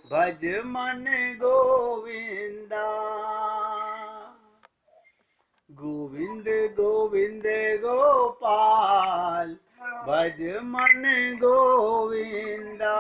भज मन गोविंदा। गोविंद गोविंद गोपाल भज मन गोविंदा।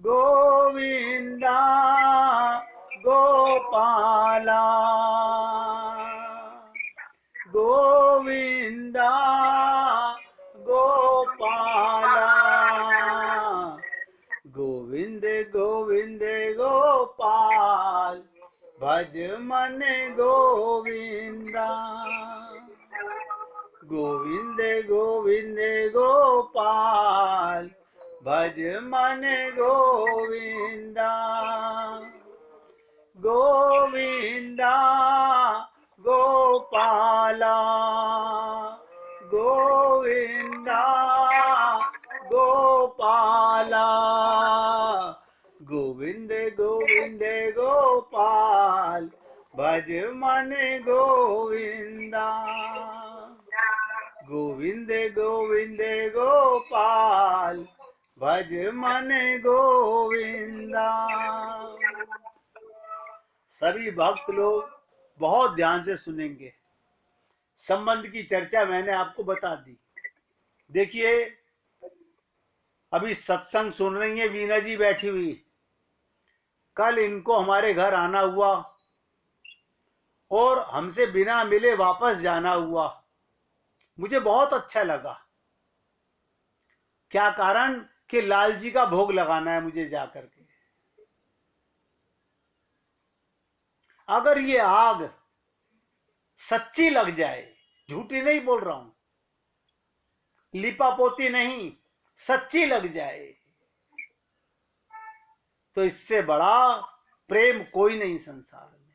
गोविंदा गोपाला गोविंदा गोपाला। गोविंद गोविंद गोपाल भज मन गोविंदा। गोविंद गोविंद गोपाल भज मन गोविंदा। गोविंदा गोपाला गोविंदा गोपाला। गोविंद गोविंद गोपाल भज मन गोविंदा। गोविंद गोविंद गोपाल भज मन गोविंदा। सभी भक्त लोग बहुत ध्यान से सुनेंगे। संबंध की चर्चा मैंने आपको बता दी। देखिए, अभी सत्संग सुन रही है वीना जी बैठी हुई। कल इनको हमारे घर आना हुआ और हमसे बिना मिले वापस जाना हुआ। मुझे बहुत अच्छा लगा। क्या कारण कि लाल जी का भोग लगाना है मुझे जाकर के। अगर ये आग सच्ची लग जाए, झूठी नहीं बोल रहा हूं, लिपापोती नहीं, सच्ची लग जाए, तो इससे बड़ा प्रेम कोई नहीं संसार में।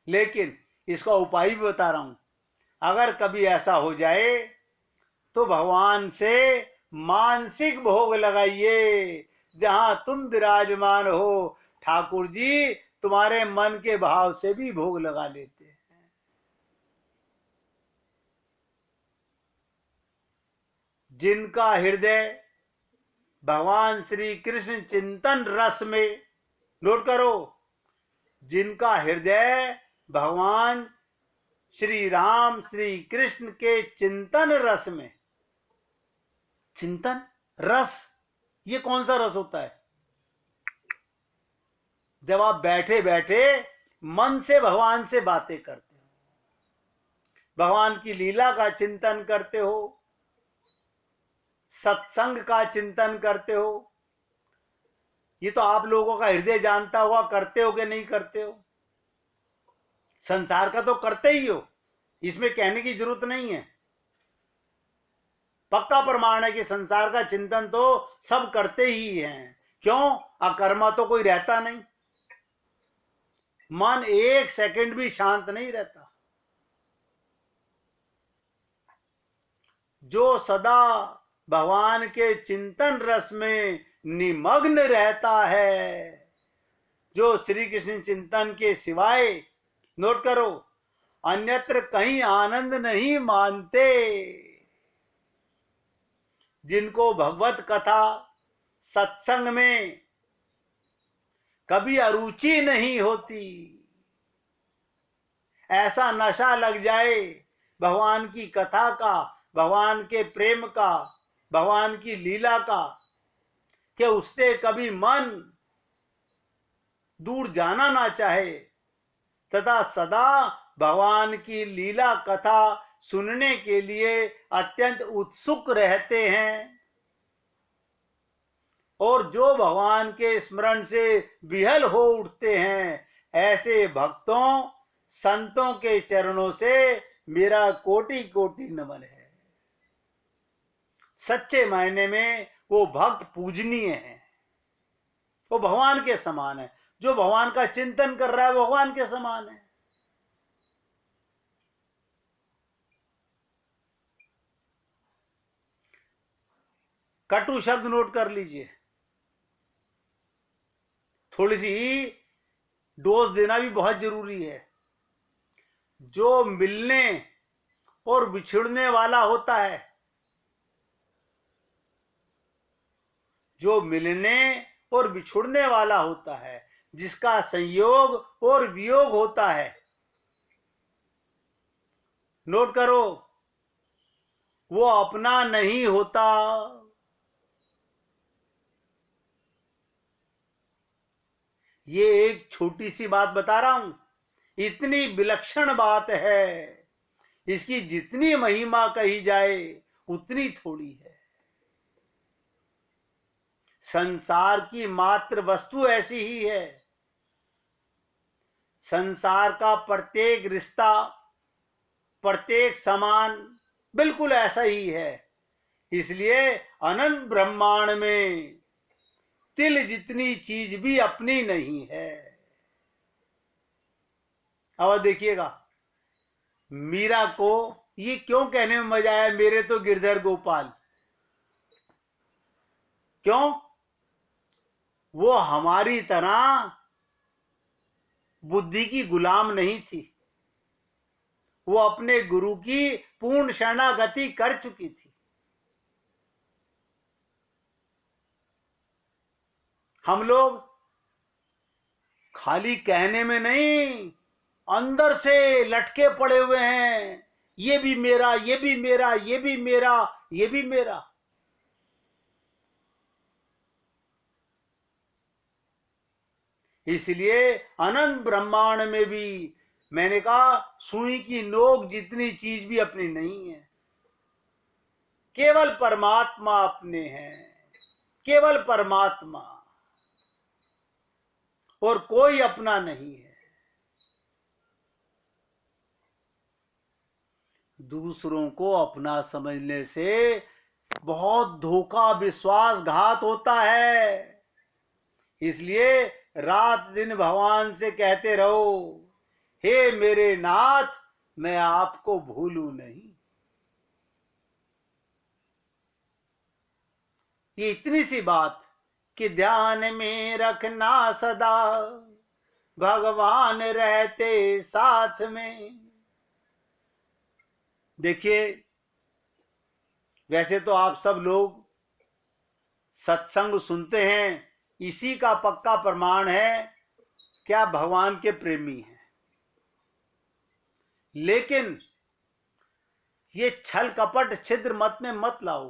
लेकिन इसका उपाय भी बता रहा हूं। अगर कभी ऐसा हो जाए तो भगवान से मानसिक भोग लगाइए। जहां तुम विराजमान हो ठाकुर जी तुम्हारे मन के भाव से भी भोग लगा लेते हैं। जिनका हृदय भगवान श्री कृष्ण चिंतन रस में, नोट करो, जिनका हृदय भगवान श्री राम श्री कृष्ण के चिंतन रस में, चिंतन रस, ये कौन सा रस होता है? जब आप बैठे बैठे मन से भगवान से बातें करते हो, भगवान की लीला का चिंतन करते हो, सत्संग का चिंतन करते हो। ये तो आप लोगों का हृदय जानता होगा, करते हो कि नहीं करते हो। संसार का तो करते ही हो, इसमें कहने की जरूरत नहीं है। पक्का प्रमाण है कि संसार का चिंतन तो सब करते ही हैं। क्यों? अकर्मा तो कोई रहता नहीं। मन एक सेकंड भी शांत नहीं रहता। जो सदा भगवान के चिंतन रस में निमग्न रहता है, जो श्री कृष्ण चिंतन के सिवाय, नोट करो, अन्यत्र कहीं आनंद नहीं मानते, जिनको भगवत कथा सत्संग में कभी अरुचि नहीं होती, ऐसा नशा लग जाए भगवान की कथा का, भगवान के प्रेम का, भगवान की लीला का, कि उससे कभी मन दूर जाना ना चाहे, तथा सदा भगवान की लीला कथा सुनने के लिए अत्यंत उत्सुक रहते हैं। और जो भगवान के स्मरण से विहल हो उठते हैं, ऐसे भक्तों संतों के चरणों से मेरा कोटि कोटि नमन है। सच्चे मायने में वो भक्त पूजनीय है, वो भगवान के समान है। जो भगवान का चिंतन कर रहा है वो भगवान के समान है। कटु शब्द नोट कर लीजिए। थोड़ी सी डोज देना भी बहुत जरूरी है। जो मिलने और बिछड़ने वाला होता है, जो मिलने और बिछुड़ने वाला होता है, जिसका संयोग और वियोग होता है। नोट करो, वो अपना नहीं होता। ये एक छोटी सी बात बता रहा हूं, इतनी विलक्षण बात है, इसकी जितनी महिमा कही जाए उतनी थोड़ी है। संसार की मात्र वस्तु ऐसी ही है। संसार का प्रत्येक रिश्ता, प्रत्येक समान बिल्कुल ऐसा ही है। इसलिए अनंत ब्रह्मांड में तिल जितनी चीज भी अपनी नहीं है। अब देखिएगा, मीरा को ये क्यों कहने में मजा आया, मेरे तो गिरधर गोपाल? क्यों? वो हमारी तरह बुद्धि की गुलाम नहीं थी। वो अपने गुरु की पूर्ण शरणागति कर चुकी थी। हम लोग खाली कहने में नहीं, अंदर से लटके पड़े हुए हैं, ये भी मेरा, ये भी मेरा, ये भी मेरा, ये भी मेरा। इसलिए अनंत ब्रह्मांड में भी मैंने कहा, सुई की नोक जितनी चीज भी अपनी नहीं है। केवल परमात्मा अपने हैं, केवल परमात्मा, और कोई अपना नहीं है। दूसरों को अपना समझने से बहुत धोखा, विश्वासघात होता है। इसलिए रात दिन भगवान से कहते रहो, हे मेरे नाथ, मैं आपको भूलूं नहीं। ये इतनी सी बात कि ध्यान में रखना सदा, भगवान रहते साथ में। देखिए, वैसे तो आप सब लोग सत्संग सुनते हैं, इसी का पक्का प्रमाण है क्या भगवान के प्रेमी हैं। लेकिन ये छल कपट छिद्र मत में मत लाओ।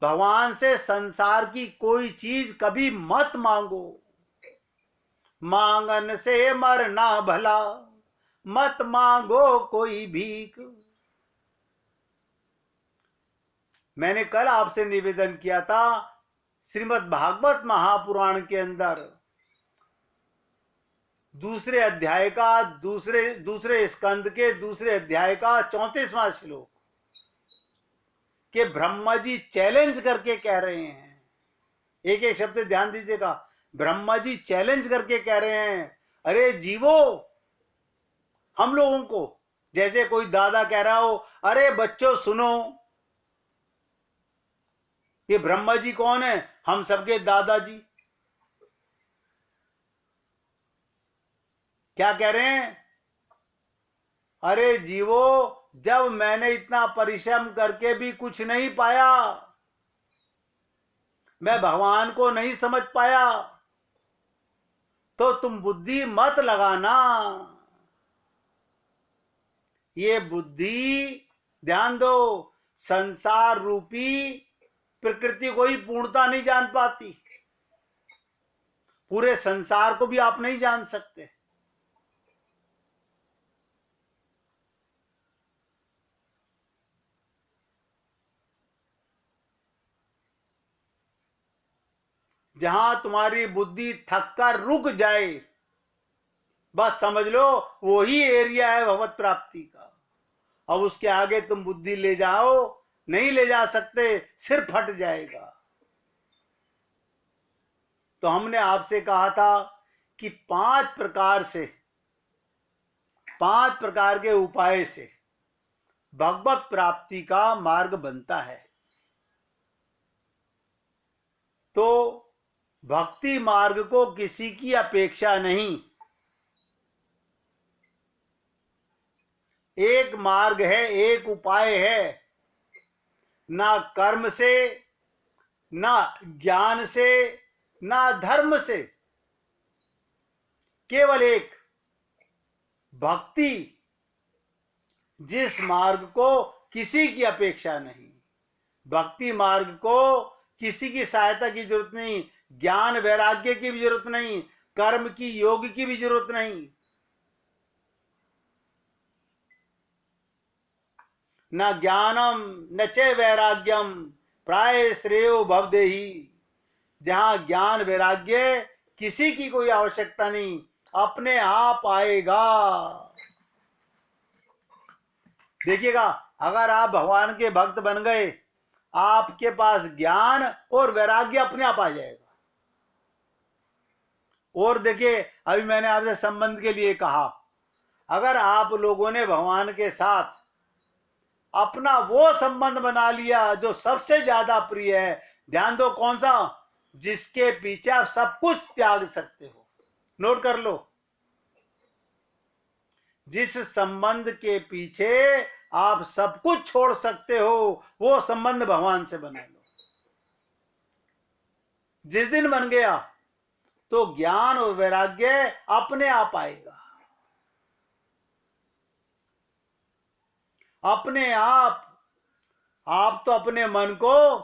भगवान से संसार की कोई चीज कभी मत मांगो। मांगन से मरना भला, मत मांगो कोई भीख। मैंने कल आपसे निवेदन किया था, श्रीमद् भागवत महापुराण के अंदर दूसरे अध्याय का दूसरे स्कंद के दूसरे अध्याय का 34वां श्लोक के ब्रह्मा जी चैलेंज करके कह रहे हैं। एक एक शब्द ध्यान दीजिएगा। ब्रह्मा जी चैलेंज करके कह रहे हैं, अरे जीवो, हम लोगों को, जैसे कोई दादा कह रहा हो, अरे बच्चों सुनो। ये ब्रह्मा जी कौन है? हम सबके दादाजी। क्या कह रहे हैं? अरे जीवो, जब मैंने इतना परिश्रम करके भी कुछ नहीं पाया, मैं भगवान को नहीं समझ पाया, तो तुम बुद्धि मत लगाना। ये बुद्धि, ध्यान दो, संसार रूपी प्रकृति को ही पूर्णता नहीं जान पाती। पूरे संसार को भी आप नहीं जान सकते। जहां तुम्हारी बुद्धि थककर रुक जाए, बस समझ लो वही एरिया है भगवत प्राप्ति का। अब उसके आगे तुम बुद्धि ले जाओ, नहीं ले जा सकते, सिर फट जाएगा। तो हमने आपसे कहा था कि 5 प्रकार के उपाय से भगवत प्राप्ति का मार्ग बनता है। तो भक्ति मार्ग को किसी की अपेक्षा नहीं, एक मार्ग है, एक उपाय है। ना कर्म से, ना ज्ञान से, ना धर्म से, केवल एक भक्ति, जिस मार्ग को किसी की अपेक्षा नहीं, भक्ति मार्ग को किसी की सहायता की जरूरत नहीं, ज्ञान वैराग्य की भी जरूरत नहीं, कर्म की योग की भी जरूरत नहीं, न ज्ञानम न च वैराग्यम प्राय श्रेयो भवदेही। जहां ज्ञान वैराग्य किसी की कोई आवश्यकता नहीं, अपने आप आएगा। देखिएगा, अगर आप भगवान के भक्त बन गए, आपके पास ज्ञान और वैराग्य अपने आप आ जाएगा। और देखिए, अभी मैंने आपसे संबंध के लिए कहा, अगर आप लोगों ने भगवान के साथ अपना वो संबंध बना लिया जो सबसे ज्यादा प्रिय है, ध्यान दो कौन सा, जिसके पीछे आप सब कुछ त्याग सकते हो, नोट कर लो, जिस संबंध के पीछे आप सब कुछ छोड़ सकते हो, वो संबंध भगवान से बना लो। जिस दिन बन गया तो ज्ञान और वैराग्य अपने आप आएगा, अपने आप। आप तो अपने मन को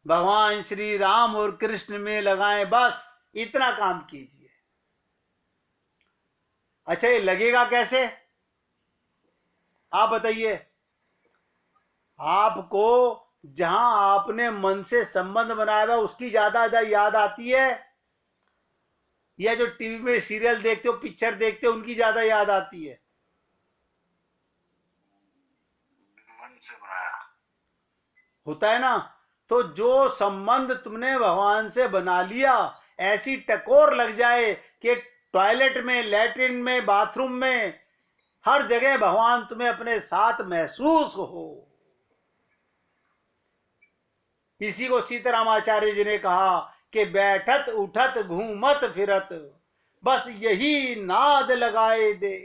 भगवान श्री राम और कृष्ण में लगाएं, बस इतना काम कीजिए। अच्छा, ये लगेगा कैसे, आप बताइए। आपको जहां आपने मन से संबंध बनाया हुआ उसकी ज्यादा याद आती है, या जो टीवी में सीरियल देखते हो, पिक्चर देखते हो, उनकी ज्यादा याद आती है? मन से बनाया होता है ना। तो जो संबंध तुमने भगवान से बना लिया, ऐसी टकोर लग जाए कि टॉयलेट में, लैट्रिन में, बाथरूम में, हर जगह भगवान तुम्हें अपने साथ महसूस हो। इसी को सीतारामाचार्य जी ने कहा कि बैठत उठत घूमत फिरत बस यही नाद लगाए दे,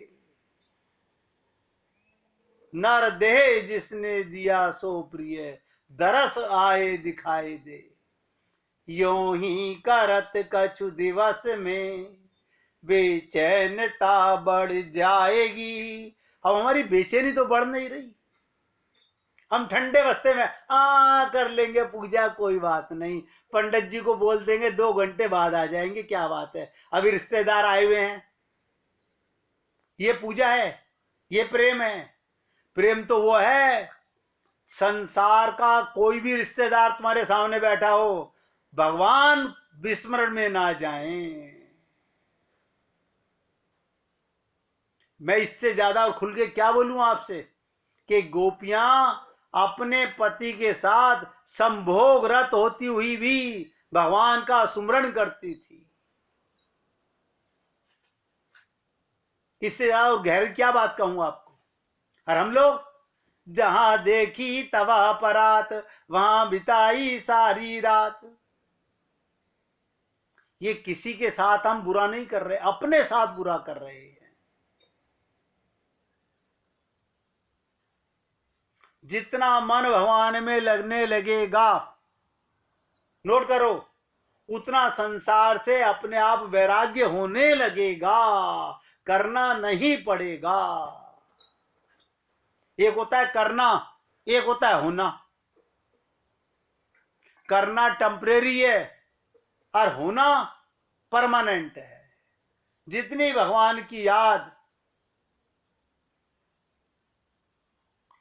नर देह जिसने दिया सो प्रिय दरस आए दिखाए दे। यों ही करत कछु दिवस में बेचैनता बढ़ जाएगी। अब हमारी बेचैनी तो बढ़ नहीं रही, हम ठंडे बस्ते में कर लेंगे पूजा, कोई बात नहीं, पंडित जी को बोल देंगे 2 घंटे बाद आ जाएंगे, क्या बात है, अभी रिश्तेदार आए हुए हैं। ये पूजा है, ये प्रेम है। प्रेम तो वो है, संसार का कोई भी रिश्तेदार तुम्हारे सामने बैठा हो, भगवान विस्मरण में ना जाएं। मैं इससे ज्यादा और खुल के क्या बोलूं आपसे, कि गोपियां अपने पति के साथ संभोग रत होती हुई भी भगवान का सुमरण करती थी। इससे ज्यादा और गहरी क्या बात कहूं आपको। और हम लोग जहां देखी तवा परात, वहां बिताई सारी रात। ये किसी के साथ हम बुरा नहीं कर रहे, अपने साथ बुरा कर रहे हैं। जितना मन भगवान में लगने लगेगा, नोट करो, उतना संसार से अपने आप वैराग्य होने लगेगा, करना नहीं पड़ेगा। एक होता है करना, एक होता है होना। करना टेम्परेरी है और होना परमानेंट है। जितनी भगवान की याद,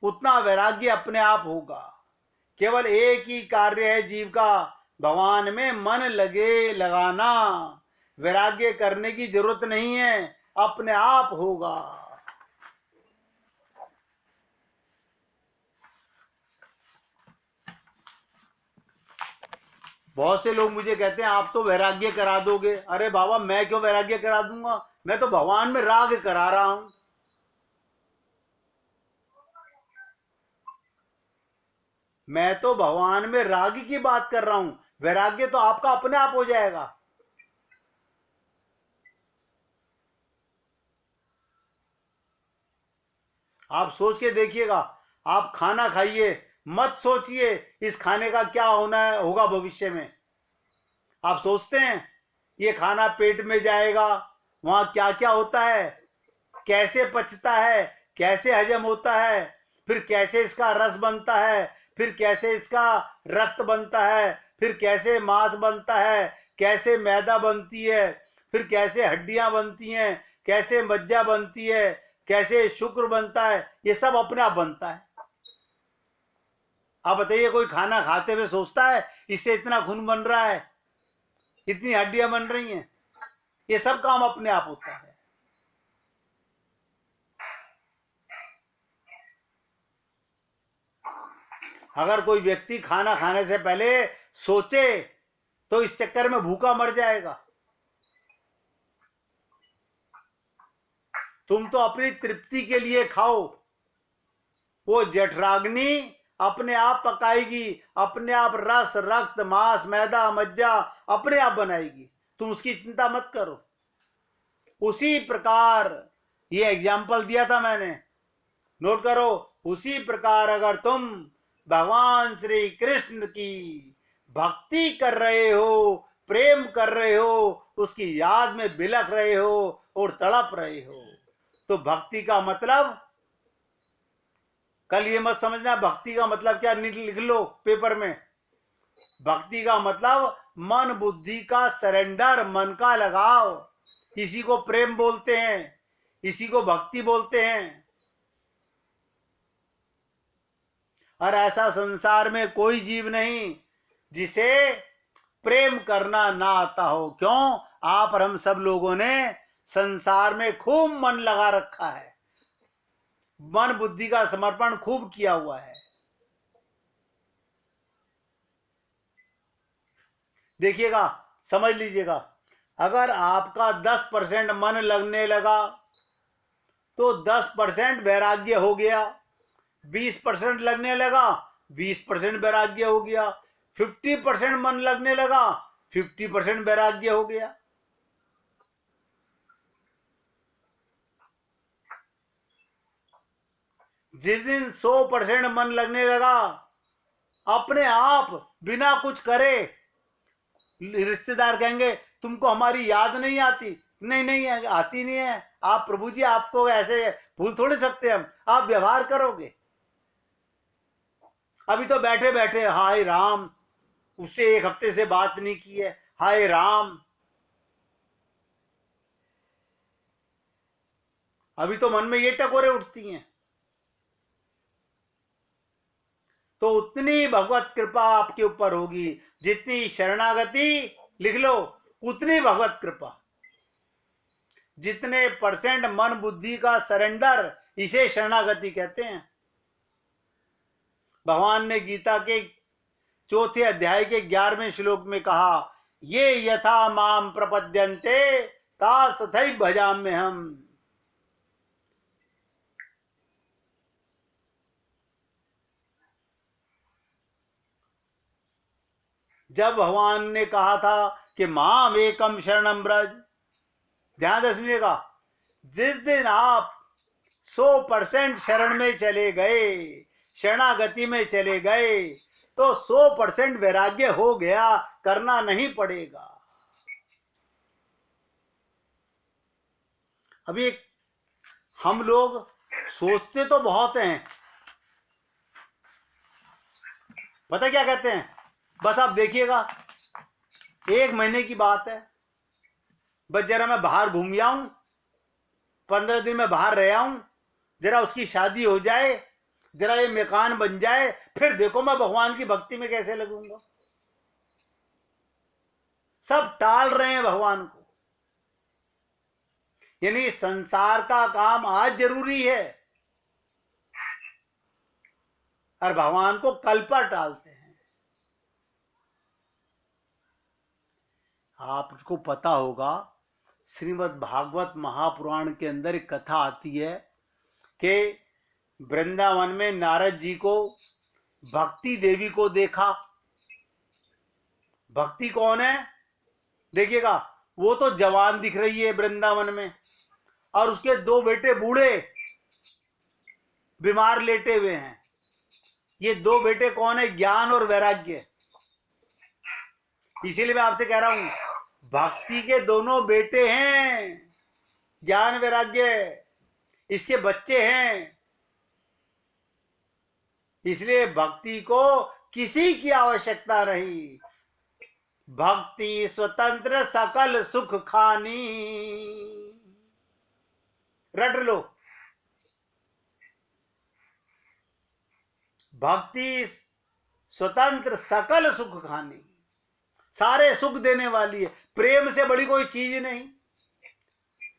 उतना वैराग्य अपने आप होगा। केवल एक ही कार्य है जीव का, भगवान में मन लगे लगाना। वैराग्य करने की जरूरत नहीं है, अपने आप होगा। बहुत से लोग मुझे कहते हैं आप तो वैराग्य करा दोगे। अरे बाबा, मैं क्यों वैराग्य करा दूंगा, मैं तो भगवान में राग करा रहा हूं। मैं तो भगवान में राग की बात कर रहा हूं, वैराग्य तो आपका अपने आप हो जाएगा। आप सोच के देखिएगा, आप खाना खाइए, मत सोचिए इस खाने का क्या होना है होगा भविष्य में। आप सोचते हैं ये खाना पेट में जाएगा, वहां क्या क्या होता है, कैसे पचता है, कैसे हजम होता है, फिर कैसे इसका रस बनता है, फिर कैसे इसका रक्त बनता है, फिर कैसे मांस बनता है, कैसे मैदा बनती है, फिर कैसे हड्डियां बनती हैं, कैसे मज्जा बनती है, कैसे शुक्र बनता है, ये सब अपने आप बनता है। आप बताइए कोई खाना खाते हुए सोचता है इससे इतना खून बन रहा है, इतनी हड्डियां बन रही हैं? ये सब काम अपने आप होता है। अगर कोई व्यक्ति खाना खाने से पहले सोचे तो इस चक्कर में भूखा मर जाएगा। तुम तो अपनी तृप्ति के लिए खाओ, वो जठराग्नि अपने आप पकाएगी, अपने आप रस रक्त मांस मैदा मज्जा अपने आप बनाएगी, तुम उसकी चिंता मत करो। उसी प्रकार ये एग्जाम्पल दिया था मैंने, नोट करो। उसी प्रकार अगर तुम भगवान श्री कृष्ण की भक्ति कर रहे हो, प्रेम कर रहे हो, उसकी याद में बिलख रहे हो और तड़प रहे हो, तो भक्ति का मतलब, कल ये मत समझना भक्ति का मतलब क्या, लिख लो पेपर में। भक्ति का मतलब मन बुद्धि का सरेंडर, मन का लगाव, इसी को प्रेम बोलते हैं, इसी को भक्ति बोलते हैं। और ऐसा संसार में कोई जीव नहीं जिसे प्रेम करना ना आता हो। क्यों? आप और हम सब लोगों ने संसार में खूब मन लगा रखा है, मन बुद्धि का समर्पण खूब किया हुआ है। देखिएगा, समझ लीजिएगा, अगर आपका 10% मन लगने लगा तो 10% वैराग्य हो गया, 20% लगने लगा 20% वैराग्य हो गया, 50% मन लगने लगा 50% वैराग्य हो गया। जिस दिन 100% मन लगने लगा, अपने आप बिना कुछ करे, रिश्तेदार कहेंगे तुमको हमारी याद नहीं आती, नहीं नहीं आती नहीं है, आप प्रभु जी आपको ऐसे भूल थोड़ी सकते हम, आप व्यवहार करोगे। अभी तो बैठे बैठे हाय राम, उससे 1 हफ्ते से बात नहीं की है, हाय राम, अभी तो मन में ये टकोरे उठती हैं। तो उतनी भगवत कृपा आपके ऊपर होगी, जितनी शरणागति, लिख लो, उतनी भगवत कृपा। जितने % मन बुद्धि का सरेंडर, इसे शरणागति कहते हैं। भगवान ने गीता के 4थे अध्याय के 11वें श्लोक में कहा, ये यथा माम प्रपद्यन्ते तास तथैव भजाम्यहम्। जब भगवान ने कहा था कि माम एकम शरणम ब्रज, ध्यान से सुनिएगा, जिस दिन आप 100% शरण में चले गए, शरणागति में चले गए, तो 100% वैराग्य हो गया, करना नहीं पड़ेगा। अभी हम लोग सोचते तो बहुत हैं, पता क्या कहते हैं, बस आप देखिएगा 1 महीने की बात है, बस जरा मैं बाहर घूम आऊं, 15 दिन में बाहर रह आऊं, जरा उसकी शादी हो जाए, जरा ये मकान बन जाए, फिर देखो मैं भगवान की भक्ति में कैसे लगूंगा। सब टाल रहे हैं भगवान को। यानी संसार का काम आज जरूरी है और भगवान को कल पर टालते हैं। आपको पता होगा, श्रीमद् भागवत महापुराण के अंदर एक कथा आती है कि वृंदावन में नारद जी को भक्ति देवी को देखा। भक्ति कौन है? देखिएगा, वो तो जवान दिख रही है वृंदावन में, और उसके 2 बेटे बूढ़े बीमार लेटे हुए हैं। ये 2 बेटे कौन है? ज्ञान और वैराग्य। इसीलिए मैं आपसे कह रहा हूं, भक्ति के दोनों बेटे हैं, ज्ञान वैराग्य, इसके बच्चे हैं। इसलिए भक्ति को किसी की आवश्यकता नहीं। भक्ति स्वतंत्र सकल सुख खानी, रट लो। भक्ति स्वतंत्र सकल सुख खानी, सारे सुख देने वाली है। प्रेम से बड़ी कोई चीज नहीं।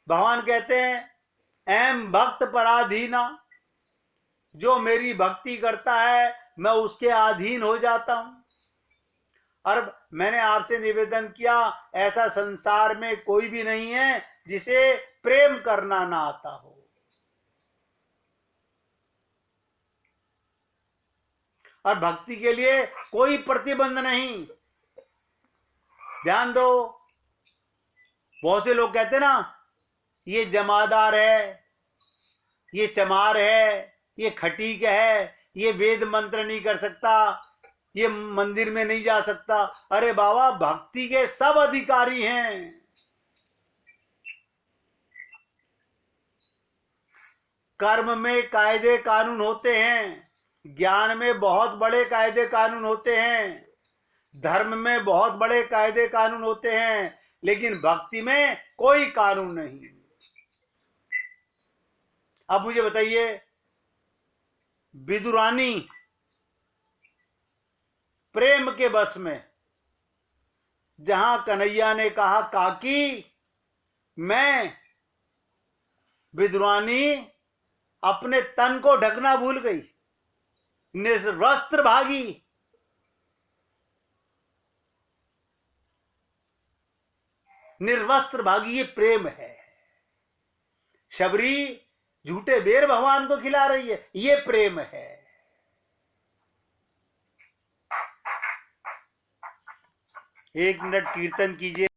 भगवान कहते हैं एम भक्त पराधीना, जो मेरी भक्ति करता है मैं उसके अधीन हो जाता हूं। और मैंने आपसे निवेदन किया, ऐसा संसार में कोई भी नहीं है जिसे प्रेम करना ना आता हो। और भक्ति के लिए कोई प्रतिबंध नहीं। ध्यान दो, बहुत से लोग कहते ना, ये जमादार है, ये चमार है, ये खटीक है, ये वेद मंत्र नहीं कर सकता, ये मंदिर में नहीं जा सकता। अरे बाबा, भक्ति के सब अधिकारी हैं। कर्म में कायदे कानून होते हैं, ज्ञान में बहुत बड़े कायदे कानून होते हैं, धर्म में बहुत बड़े कायदे कानून होते हैं, लेकिन भक्ति में कोई कानून नहीं। अब मुझे बताइए, विदुरानी प्रेम के बस में, जहां कन्हैया ने कहा काकी मैं, विदुरानी अपने तन को ढकना भूल गई, निर्वस्त्र भागी। निर्वस्त्र भागी, ये प्रेम है। शबरी झूठे बेर भगवान को खिला रही है, ये प्रेम है। एक मिनट कीर्तन कीजिए।